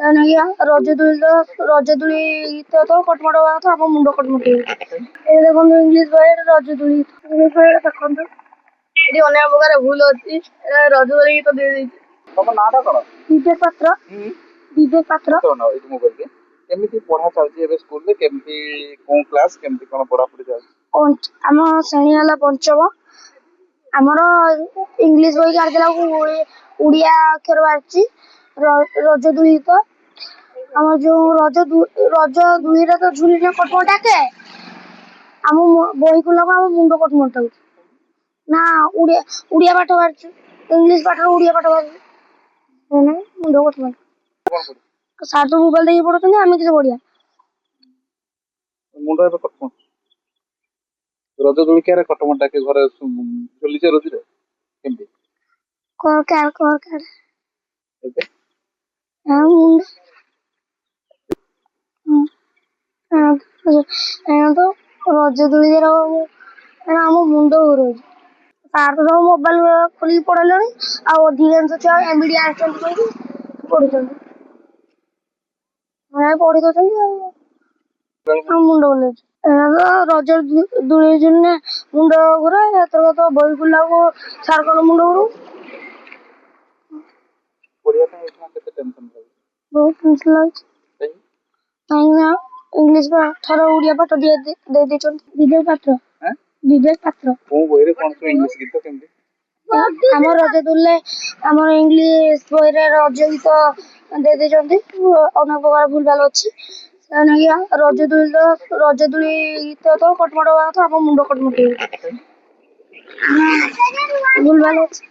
ଆଜ୍ଞା ରଜଦୋଳି ଗୀତ ତ କଟମଟ ହବା କଥା ଆମ ମୁଣ୍ଡ କଟମଟ ହେଇଯାଉଛି। ଏ ଦେଖନ୍ତୁ ଇଂଲିଶ ବହିରେ ରଜଦୋଳି ଗୀତ ଇଂଲିଶ ବହିରେ ଦେଖନ୍ତୁ ଏଠି ଅନେକ ପ୍ରକାର ଭୁଲ ଅଛି। ରଜଦୋଳି ଗୀତ ଦେଇଦେଇଛି। ତମ ନାଁଟା କଣ? ବିବେକ ପାତ୍ର। ବିବେକ ପାତ୍ର। ଏଇଠି ମୁଁ କରିବି। କେମିତି ପଢା ଚାଲିଛି ଏବେ ସ୍କୁଲରେ? କେମିତି କୋଉ କ୍ଲାସ କେମିତି କଣ ପଢାପଢି ଚାଲିଛି? ଆମ ଶ୍ରେଣୀ ହେଲା ପଞ୍ଚମ। ଆମର ଇଂଲିଶ ବହି କାଢିଦେଲା ଓଡ଼ିଆ ଅକ୍ଷର ବାହାରିଛି। ରଜଦୋଳି ଗୀତ ଆମର ଯୋଉ ରଜ ଦୁଳିରେ ତ ଝୁଲିଲେ କଟମଟ ଡାକେ। ଆମ ବହିକୁ ଲଗ ଆମ ମୁଣ୍ଡ କଟମଟ ହଉଛି ନା। ଓଡ଼ିଆ ପାଠ ବାହାରିଛି, ଇଂଲିଶ ପାଠର ଓଡ଼ିଆ ପାଠ ବାହାରିଛି। ମୁଣ୍ଡ କଟମଟ। ସାର୍ ତ ମୋବାଇଲ ଦେଇକି ପଢୁଛନ୍ତି, ଆମେ କିଛି ପଢିଆ। ମୁଣ୍ଡ ଏବେ କଟମଟ। ରଜଦୋଳି କ୍યારે କଟମଟ ଡାକେ ଘରେ ଝୁଲିছে ରଜରେ କେମିତି? ଏବେ ତ ରଜଦୋଳିରେ ଆମ ମୁଣ୍ଡ ଘୁରଉଛି। ସାର୍ ତ ସବୁ ମୋବାଇଲ ଖୋଲିକି ପଢେଇଲେଣି, ଆଉ ଅଧିକାଂଶ ଛୁଆ ଏମିଡି ଆସୁଛନ୍ତି କହିକି ପଢୁଛନ୍ତି। ପଢି ଦଉଛନ୍ତି ଆଉ ମୁଣ୍ଡ ବୁଲଉଛି। ରଜ ଦୋଳି ଝୁଲିଲେ ମୁଣ୍ଡ ଘୁରାଏ। ଏଥରକ ତ ବହି ଖୋଲିଲାକୁ ସାର୍ କଣ ମୁଣ୍ଡ ଘୁରଉଛି। ପଢିବା ପାଇଁ ଏଇନା କେତେ ଟେନସନ ଲାଗୁଛି? ବହୁତ ଟେନସନ ଲାଗୁଛି। କାହିଁକି ନା ଇଂଲିଶ ପାଠର ଓଡ଼ିଆ ପାଠ ଦେଇ ଦେଇଛନ୍ତି। ବିବେକ ପାତ୍ର। ବିବେକ ପାତ୍ର। କୋଉ ବହିରେ କଣ ସବୁ ଇଂଲିଶ ଗୀତ କେମିତି? ଆମ ରଜଦୋଳିରେ ଆମର ଇଂଲିଶ ବହିରେ ରଜ ଗୀତ ଦେଇ ଦେଇଛନ୍ତି। ଅନେକ ପ୍ରକାର ଭୁଲ ଭାଲ ଅଛି। ରଜଦୋଳି ଗୀତ ତ କଟମଟ ହବା କଥା ଆମ ମୁଣ୍ଡ କଟମଟ ହେଇଯାଉଛି। ଭୁଲ ଭାଲ ଅଛି।